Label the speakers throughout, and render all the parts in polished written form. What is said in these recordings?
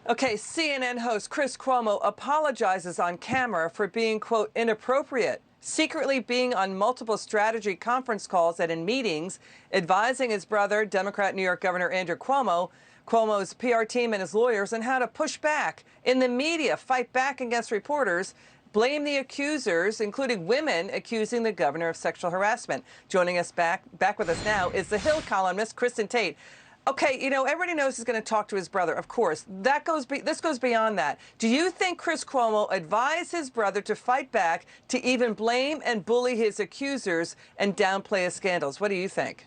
Speaker 1: Okay, CNN host Chris Cuomo apologizes on camera for being, quote, inappropriate, secretly being on multiple strategy conference calls and in meetings, advising his brother, Democrat New York Governor Andrew Cuomo, Cuomo's PR team and his lawyers on how to push back in the media, fight back against reporters, blame the accusers, including women accusing the governor of sexual harassment. Joining us back with us now is the Hill columnist, Kristin Tate. Okay, you know, everybody knows he's going to talk to his brother, of course. This goes beyond that. Do you think Chris Cuomo advised his brother to fight back, to even blame and bully his accusers and downplay his scandals? What do you think?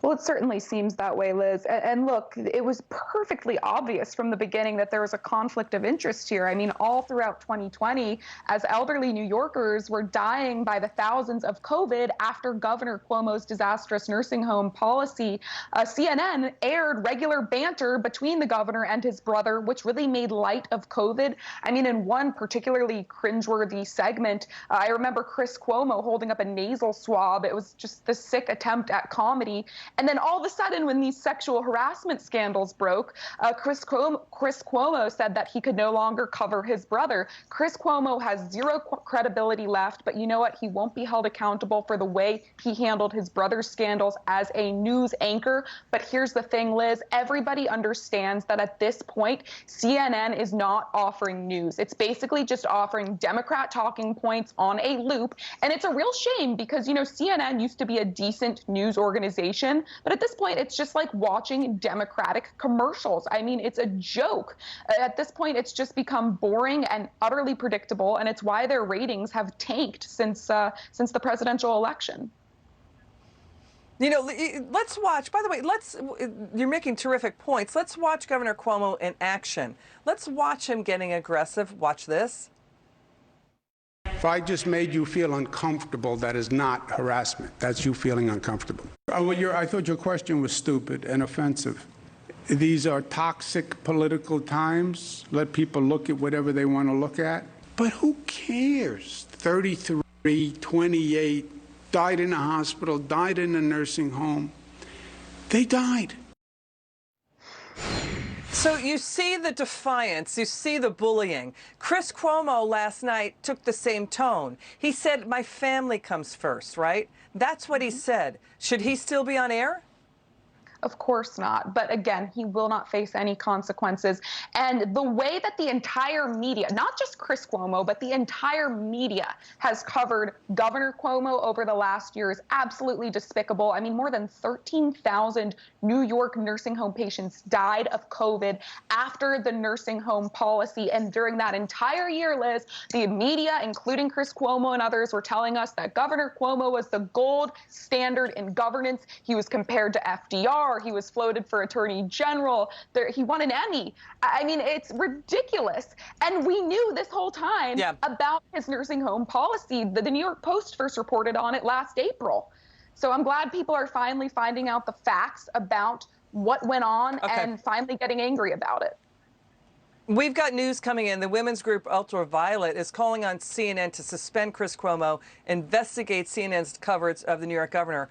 Speaker 2: Well, it certainly seems that way, Liz. And look, it was perfectly obvious from the beginning that there was a conflict of interest here. I mean, all throughout 2020, as elderly New Yorkers were dying by the thousands of COVID after Governor Cuomo's disastrous nursing home policy, CNN aired regular banter between the governor and his brother, which really made light of COVID. I mean, in one particularly cringeworthy segment, I remember Chris Cuomo holding up a nasal swab. It was just this sick attempt at comedy. And then all of a sudden, when these sexual harassment scandals broke, Chris Cuomo said that he could no longer cover his brother. Chris Cuomo has zero credibility left, but you know what? He won't be held accountable for the way he handled his brother's scandals as a news anchor. But here's the thing, Liz, everybody understands that at this point, CNN is not offering news. It's basically just offering Democrat talking points on a loop. And it's a real shame because, you know, CNN used to be a decent news organization. But at this point, it's just like watching Democratic commercials. I mean, it's a joke. At this point, it's just become boring and utterly predictable, and it's why their ratings have tanked since the presidential election.
Speaker 1: You know, let's watch, by the way, you're making terrific points. Let's watch Governor Cuomo in action. Let's watch him getting aggressive. Watch this.
Speaker 3: If I just made you feel uncomfortable, that is not harassment. That's you feeling uncomfortable. I thought your question was stupid and offensive. These are toxic political times. Let people look at whatever they want to look at. But who cares? 33, 28, died in a hospital, died in a nursing home. They died.
Speaker 1: So you see the defiance, you see the bullying. Chris Cuomo last night took the same tone. He said, my family comes first, right? That's what he said. Should he still be on air?
Speaker 2: Of course not. But again, he will not face any consequences. And the way that the entire media, not just Chris Cuomo, but the entire media has covered Governor Cuomo over the last year is absolutely despicable. I mean, more than 13,000 New York nursing home patients died of COVID after the nursing home policy. And during that entire year, Liz, the media, including Chris Cuomo and others, were telling us that Governor Cuomo was the gold standard in governance. He was compared to FDR. He was floated for Attorney General. He won an Emmy. I mean, it's ridiculous. And we knew this whole time about his nursing home policy. The New York Post first reported on it last April. So I'm glad people are finally finding out the facts about what went on and finally getting angry about it.
Speaker 1: We've got news coming in. The women's group Ultraviolet is calling on CNN to suspend Chris Cuomo, investigate CNN's coverage of the New York governor.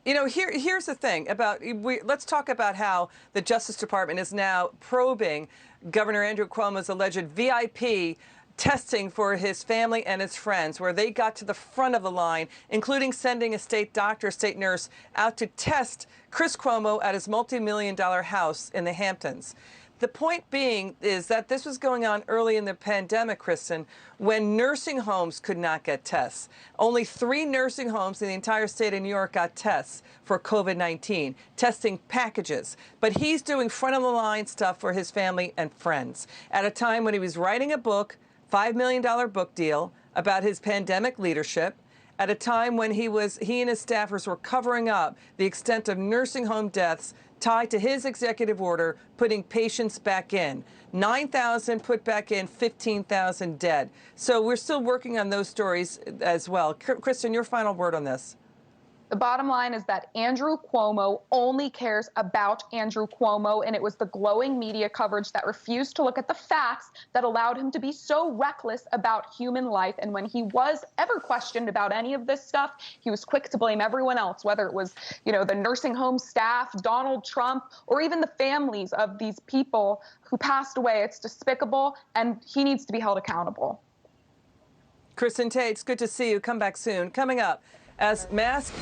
Speaker 1: You know, here's the thing about, let's talk about how the Justice Department is now probing Governor Andrew Cuomo's alleged VIP testing for his family and his friends, where they got to the front of the line, including sending a state doctor, state nurse out to test Chris Cuomo at his multi-million-dollar house in the Hamptons. The point being is that this was going on early in the pandemic, Kristin, when nursing homes could not get tests. Only 3 nursing homes in the entire state of New York got tests for COVID-19, testing packages. But he's doing front-of-the-line stuff for his family and friends at a time when he was writing a book, $5 million book deal, about his pandemic leadership, at a time when he and his staffers were covering up the extent of nursing home deaths tied to his executive order putting patients back in. 9,000 put back in, 15,000 dead. So we're still working on those stories as well. Kristin, your final word on this.
Speaker 2: The bottom line is that Andrew Cuomo only cares about Andrew Cuomo, and it was the glowing media coverage that refused to look at the facts that allowed him to be so reckless about human life. And when he was ever questioned about any of this stuff, he was quick to blame everyone else, whether it was, the nursing home staff, Donald Trump, or even the families of these people who passed away. It's despicable, and he needs to be held accountable.
Speaker 1: Kristin Tate, it's good to see you. Come back soon. Coming up, as mask